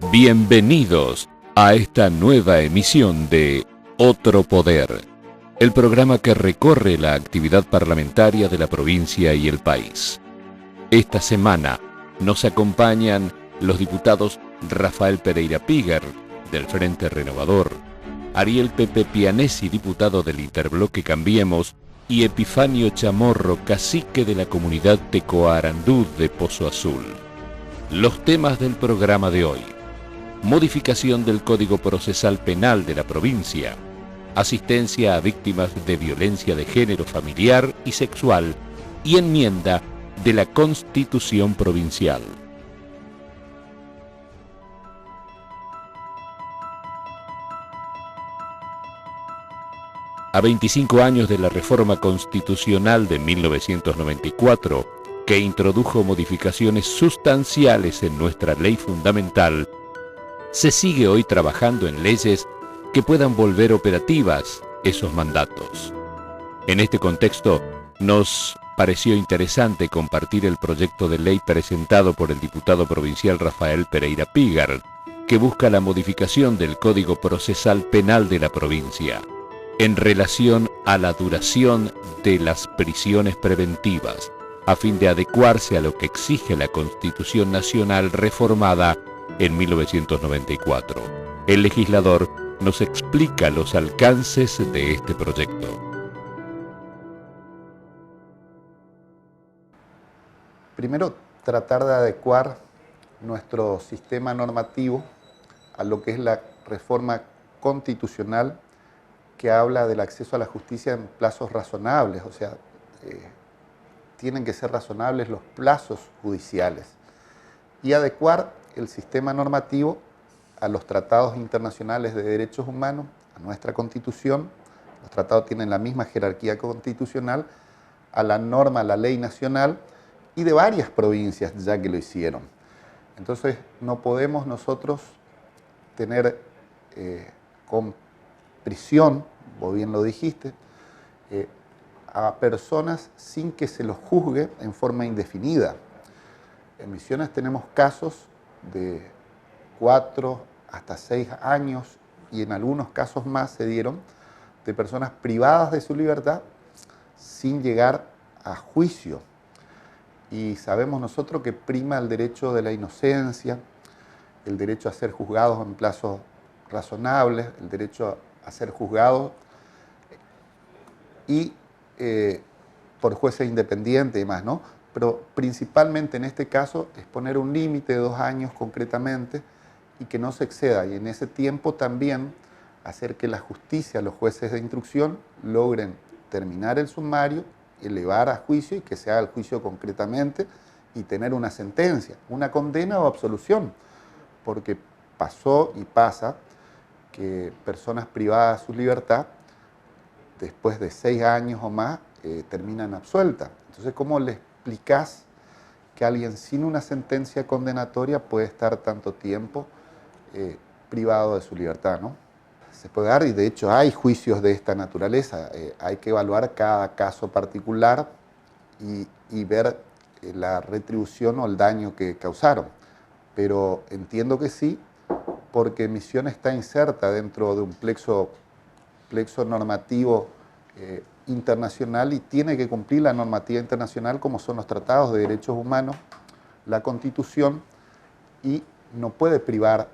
Bienvenidos a esta nueva emisión de Otro Poder, el programa que recorre la actividad parlamentaria de la provincia y el país. Esta semana nos acompañan los diputados Rafael Pereira Pigar, del Frente Renovador, Ariel Pepe Pianesi, diputado del Interbloque Cambiemos, y Epifanio Chamorro, cacique de la comunidad Tecoarandú de Pozo Azul. Los temas del programa de hoy: modificación del Código Procesal Penal de la provincia, asistencia a víctimas de violencia de género familiar y sexual y enmienda de la Constitución Provincial. A 25 años de la reforma constitucional de 1994, que introdujo modificaciones sustanciales en nuestra ley fundamental, se sigue hoy trabajando en leyes que puedan volver operativas esos mandatos. En este contexto, nos pareció interesante compartir el proyecto de ley presentado por el diputado provincial Rafael Pereira Pigar, que busca la modificación del Código Procesal Penal de la provincia, en relación a la duración de las prisiones preventivas, a fin de adecuarse a lo que exige la Constitución Nacional reformada en 1994. El legislador nos explica los alcances de este proyecto. Primero, tratar de adecuar nuestro sistema normativo a lo que es la reforma constitucional que habla del acceso a la justicia en plazos razonables, o sea, tienen que ser razonables los plazos judiciales, y adecuar el sistema normativo a los tratados internacionales de derechos humanos, a nuestra Constitución. Los tratados tienen la misma jerarquía constitucional, a la norma, a la ley nacional, y de varias provincias ya que lo hicieron. Entonces, no podemos nosotros tener con prisión, vos bien lo dijiste, a personas sin que se los juzgue en forma indefinida. En Misiones tenemos casos de 4 hasta 6 años, y en algunos casos más se dieron, de personas privadas de su libertad sin llegar a juicio. Y sabemos nosotros que prima el derecho de la inocencia, el derecho a ser juzgados en plazos razonables, el derecho a ser juzgados y por jueces independientes y demás, ¿no? Pero principalmente en este caso es poner un límite de 2 años concretamente y que no se exceda, y en ese tiempo también hacer que la justicia, los jueces de instrucción, logren terminar el sumario, elevar a juicio y que se haga el juicio concretamente y tener una sentencia, una condena o absolución, porque pasó y pasa que personas privadas de su libertad, después de 6 años o más, terminan absueltas. Entonces, ¿cómo le explicás que alguien sin una sentencia condenatoria puede estar tanto tiempo privado de su libertad, ¿no? Se puede dar, y de hecho hay juicios de esta naturaleza. Hay que evaluar cada caso particular y ver la retribución o el daño que causaron. Pero entiendo que sí, porque Misiones está inserta dentro de un plexo normativo internacional y tiene que cumplir la normativa internacional como son los tratados de derechos humanos, la Constitución, y no puede privar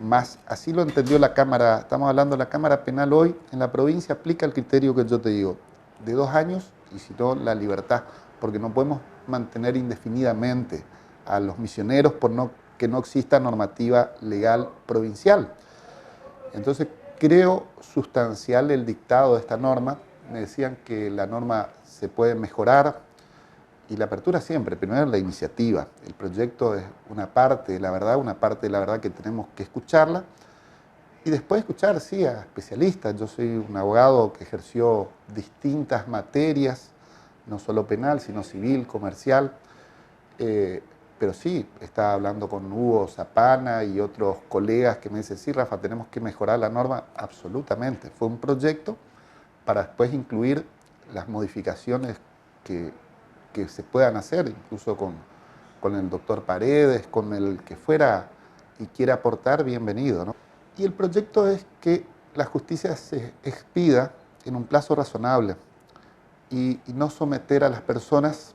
más así lo entendió la Cámara, estamos hablando de la Cámara Penal hoy, en la provincia aplica el criterio que yo te digo, de 2 años y si no la libertad, porque no podemos mantener indefinidamente a los misioneros por que no exista normativa legal provincial. Entonces creo sustancial el dictado de esta norma, me decían que la norma se puede mejorar y la apertura siempre, primero la iniciativa, el proyecto es una parte de la verdad que tenemos que escucharla y después escuchar, sí, a especialistas. Yo soy un abogado que ejerció distintas materias, no solo penal, sino civil, comercial, pero sí, estaba hablando con Hugo Zapana y otros colegas que me dicen, sí, Rafa, tenemos que mejorar la norma, absolutamente. Fue un proyecto para después incluir las modificaciones que se puedan hacer, incluso con el doctor Paredes, con el que fuera y quiera aportar, bienvenido, ¿no? Y el proyecto es que la justicia se expida en un plazo razonable y no someter a las personas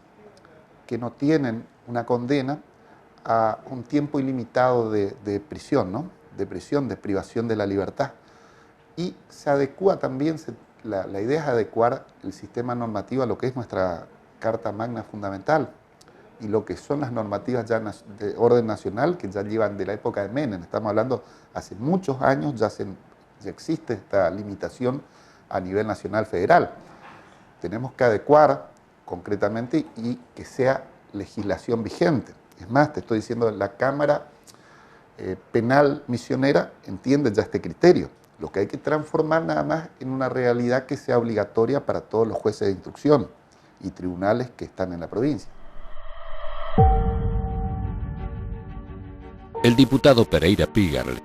que no tienen una condena a un tiempo ilimitado de prisión, ¿no? De prisión, de privación de la libertad. Y se adecua también, la idea es adecuar el sistema normativo a lo que es nuestra Carta Magna Fundamental y lo que son las normativas ya de orden nacional que ya llevan de la época de Menem. Estamos hablando hace muchos años, ya existe esta limitación a nivel nacional federal. Tenemos que adecuar concretamente y que sea legislación vigente. Es más, te estoy diciendo, la Cámara Penal Misionera entiende ya este criterio. Lo que hay que transformar nada más en una realidad que sea obligatoria para todos los jueces de instrucción y tribunales que están en la provincia. El diputado Pereira Pigarle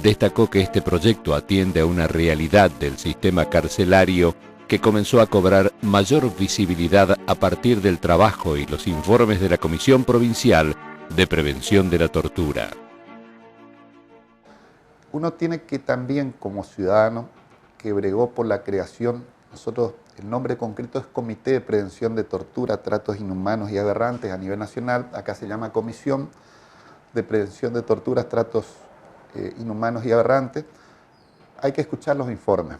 destacó que este proyecto atiende a una realidad del sistema carcelario que comenzó a cobrar mayor visibilidad a partir del trabajo y los informes de la Comisión Provincial de Prevención de la Tortura. Uno tiene que también, como ciudadano que bregó por la creación, nosotros, el nombre concreto es Comité de Prevención de Tortura, Tratos Inhumanos y Aberrantes a nivel nacional, acá se llama Comisión de Prevención de Torturas, Tratos Inhumanos y Aberrantes, hay que escuchar los informes.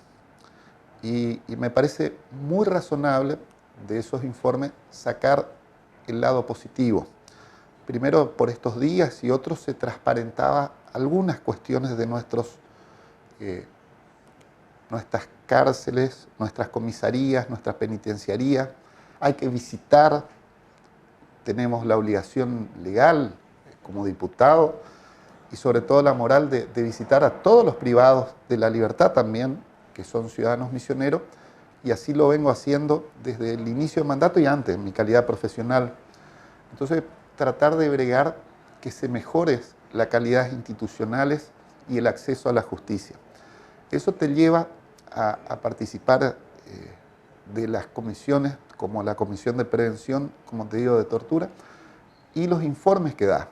Y me parece muy razonable de esos informes sacar el lado positivo. Primero, por estos días y otros se transparentaba algunas cuestiones de nuestras cárceles, nuestras comisarías, nuestras penitenciarías. Hay que visitar, tenemos la obligación legal como diputado y sobre todo la moral de visitar a todos los privados de la libertad también, que son ciudadanos misioneros, y así lo vengo haciendo desde el inicio del mandato y antes, en mi calidad profesional. Entonces, tratar de bregar que se mejore la calidad institucionales y el acceso a la justicia. Eso te lleva a participar de las comisiones, como la Comisión de Prevención, como te digo, de tortura, y los informes que da.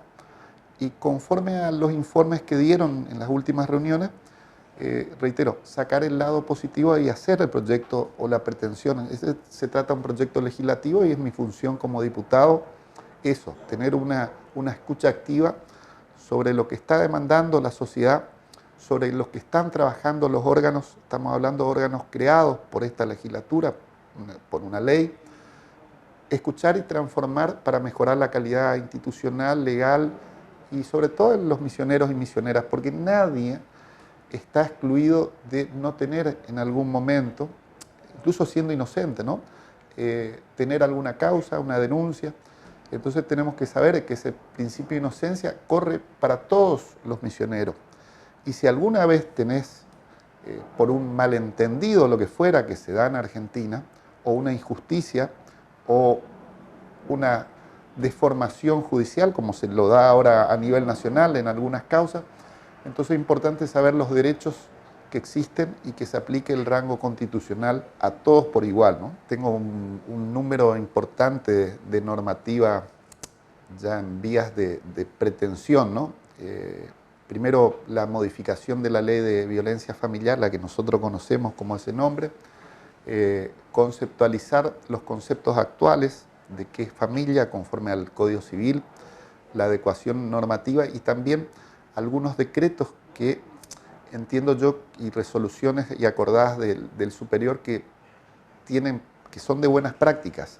Y conforme a los informes que dieron en las últimas reuniones, reitero, sacar el lado positivo y hacer el proyecto o la pretensión. Se trata de un proyecto legislativo y es mi función como diputado eso, tener una escucha activa sobre lo que está demandando la sociedad, sobre los que están trabajando los órganos, estamos hablando de órganos creados por esta legislatura, por una ley, escuchar y transformar para mejorar la calidad institucional, legal y sobre todo en los misioneros y misioneras, porque nadie está excluido de no tener en algún momento, incluso siendo inocente, ¿no? Tener alguna causa, una denuncia. Entonces tenemos que saber que ese principio de inocencia corre para todos los misioneros. Y si alguna vez tenés, por un malentendido, lo que fuera que se da en Argentina, o una injusticia, o una deformación judicial, como se lo da ahora a nivel nacional en algunas causas, entonces es importante saber los derechos que existen y que se aplique el rango constitucional a todos por igual, ¿no? Tengo un número importante de normativa ya en vías de pretensión, ¿no? Primero, la modificación de la ley de violencia familiar, la que nosotros conocemos como ese nombre, conceptualizar los conceptos actuales de qué es familia conforme al Código Civil, la adecuación normativa y también algunos decretos que entiendo yo, y resoluciones y acordadas del superior que son de buenas prácticas,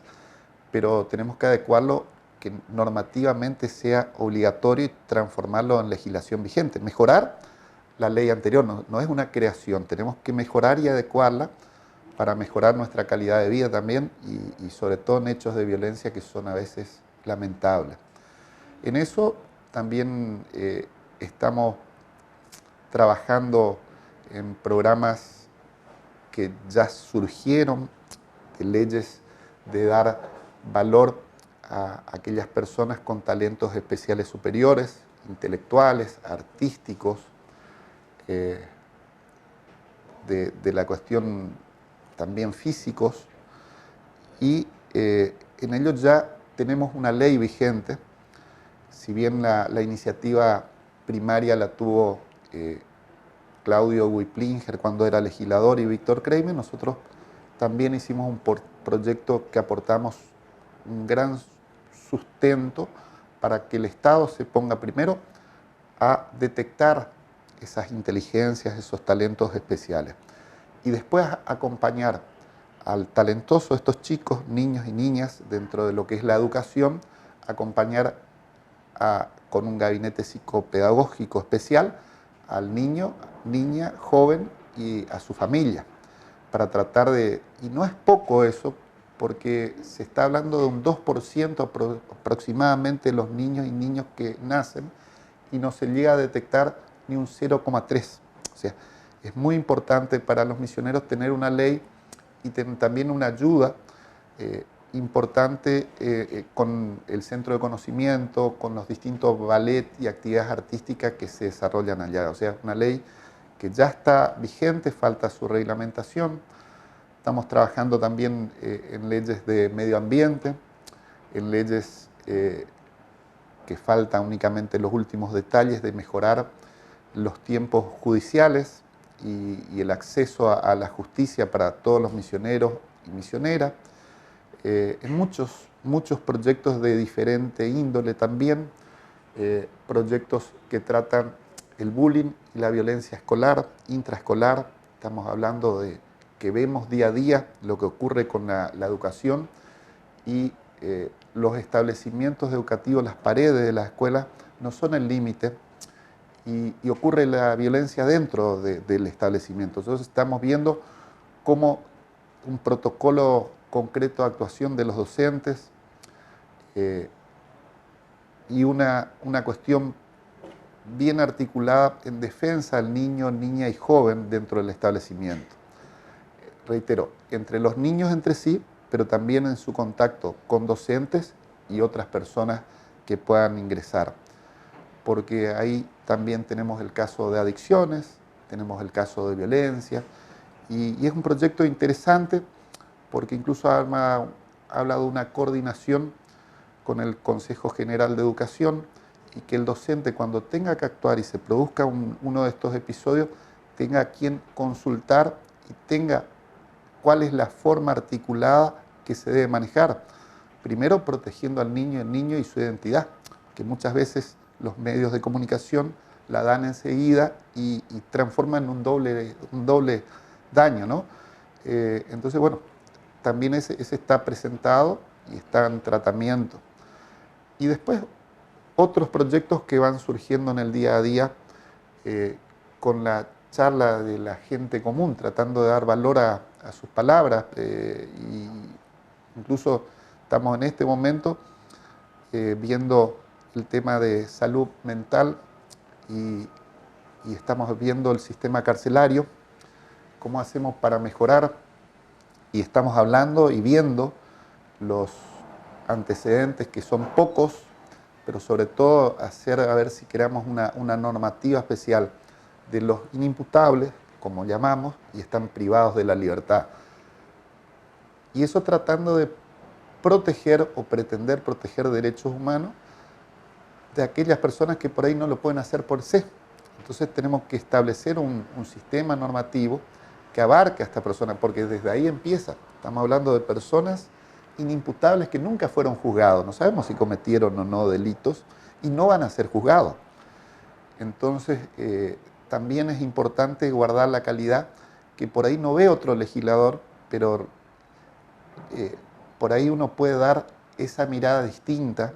pero tenemos que adecuarlo que normativamente sea obligatorio y transformarlo en legislación vigente. Mejorar la ley anterior, no es una creación, tenemos que mejorar y adecuarla para mejorar nuestra calidad de vida también y sobre todo en hechos de violencia que son a veces lamentables. En eso también estamos trabajando en programas que ya surgieron, de leyes de dar valor a aquellas personas con talentos especiales superiores, intelectuales, artísticos, de la cuestión también físicos, y en ello ya tenemos una ley vigente. Si bien la iniciativa primaria la tuvo Claudio Wiplinger cuando era legislador y Víctor Kramer, nosotros también hicimos un proyecto que aportamos un gran sustento para que el Estado se ponga primero a detectar esas inteligencias, esos talentos especiales, y después a acompañar al talentoso de estos chicos, niños y niñas, dentro de lo que es la educación, acompañar con un gabinete psicopedagógico especial al niño, niña, joven y a su familia, para tratar de, y no es poco eso, porque se está hablando de un 2% aproximadamente de los niños y niños que nacen y no se llega a detectar ni un 0,3. O sea, es muy importante para los misioneros tener una ley y tener también una ayuda importante con el centro de conocimiento, con los distintos ballet y actividades artísticas que se desarrollan allá. O sea, una ley que ya está vigente, falta su reglamentación. Estamos trabajando también en leyes de medio ambiente, en leyes que faltan únicamente los últimos detalles de mejorar los tiempos judiciales y el acceso a la justicia para todos los misioneros y misioneras. En muchos proyectos de diferente índole también, proyectos que tratan el bullying y la violencia escolar, intraescolar. Estamos hablando de que vemos día a día lo que ocurre con la educación y los establecimientos educativos, las paredes de las escuelas no son el límite y ocurre la violencia dentro del establecimiento. Entonces estamos viendo cómo un protocolo concreto de actuación de los docentes y una cuestión bien articulada en defensa del niño, niña y joven dentro del establecimiento. Reitero, entre los niños entre sí, pero también en su contacto con docentes y otras personas que puedan ingresar. Porque ahí también tenemos el caso de adicciones, tenemos el caso de violencia, y es un proyecto interesante porque incluso ha hablado de una coordinación con el Consejo General de Educación y que el docente, cuando tenga que actuar y se produzca uno de estos episodios, tenga a quien consultar y tenga cuál es la forma articulada que se debe manejar. Primero, protegiendo al niño y su identidad, que muchas veces los medios de comunicación la dan enseguida y transforman en un doble daño, ¿no? Entonces, bueno, también ese está presentado y está en tratamiento. Y después, otros proyectos que van surgiendo en el día a día con la charla de la gente común, tratando de dar valor a sus palabras. Y incluso estamos en este momento viendo el tema de salud mental y estamos viendo el sistema carcelario, cómo hacemos para mejorar, y estamos hablando y viendo los antecedentes que son pocos, pero sobre todo hacer a ver si creamos una normativa especial de los inimputables, como llamamos, y están privados de la libertad. Y eso tratando de proteger o pretender proteger derechos humanos de aquellas personas que por ahí no lo pueden hacer por sí. Entonces tenemos que establecer un sistema normativo que abarque a esta persona, porque desde ahí empieza. Estamos hablando de personas inimputables que nunca fueron juzgados, no sabemos si cometieron o no delitos y no van a ser juzgados. Entonces también es importante guardar la calidad, que por ahí no ve otro legislador, pero por ahí uno puede dar esa mirada distinta,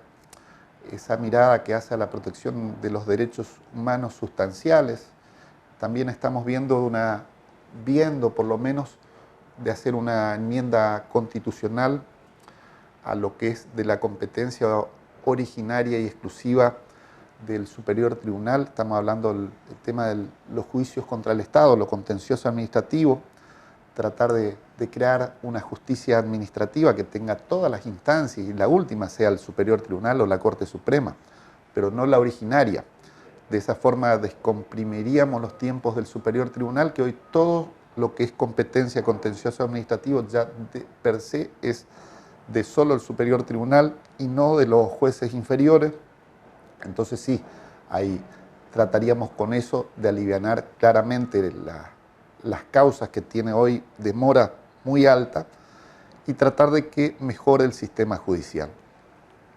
esa mirada que hace a la protección de los derechos humanos sustanciales. También estamos viendo por lo menos de hacer una enmienda constitucional a lo que es de la competencia originaria y exclusiva del Superior Tribunal. Estamos hablando del tema de los juicios contra el Estado, lo contencioso administrativo, tratar de crear una justicia administrativa que tenga todas las instancias y la última sea el Superior Tribunal o la Corte Suprema, pero no la originaria. De esa forma descomprimiríamos los tiempos del Superior Tribunal, que hoy todo lo que es competencia contencioso administrativo ya per se es de solo el Superior Tribunal y no de los jueces inferiores. Entonces sí, ahí trataríamos con eso de alivianar claramente las causas que tiene hoy demora muy alta y tratar de que mejore el sistema judicial.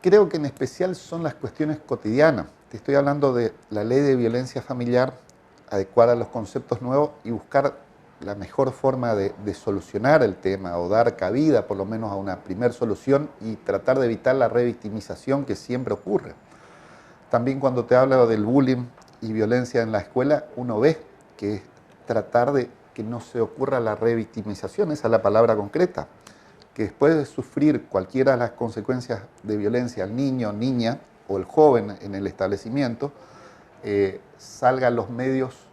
Creo que en especial son las cuestiones cotidianas. Te estoy hablando de la ley de violencia familiar, adecuar a los conceptos nuevos y buscar la mejor forma de solucionar el tema o dar cabida por lo menos a una primer solución y tratar de evitar la revictimización que siempre ocurre. También cuando te hablo del bullying y violencia en la escuela, uno ve que es tratar de que no se ocurra la revictimización, esa es la palabra concreta, que después de sufrir cualquiera de las consecuencias de violencia al niño, niña o el joven en el establecimiento, salgan los medios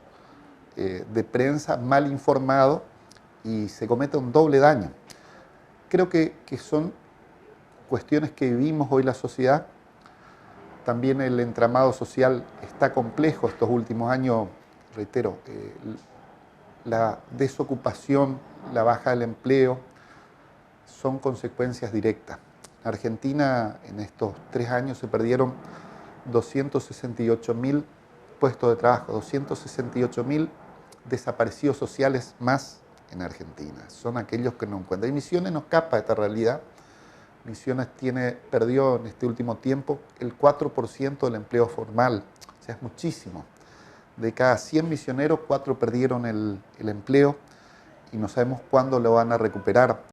de prensa mal informados y se cometa un doble daño. Creo que son cuestiones que vivimos hoy la sociedad. También el entramado social está complejo estos últimos años, reitero, la desocupación, la baja del empleo, son consecuencias directas. En Argentina, en estos 3 años se perdieron 268.000 puestos de trabajo, 268.000 desaparecidos sociales más en Argentina. Son aquellos que no encuentran. Y Misiones no escapa de esta realidad. Misiones perdió en este último tiempo el 4% del empleo formal, o sea, es muchísimo. De cada 100 misioneros, 4 perdieron el empleo y no sabemos cuándo lo van a recuperar.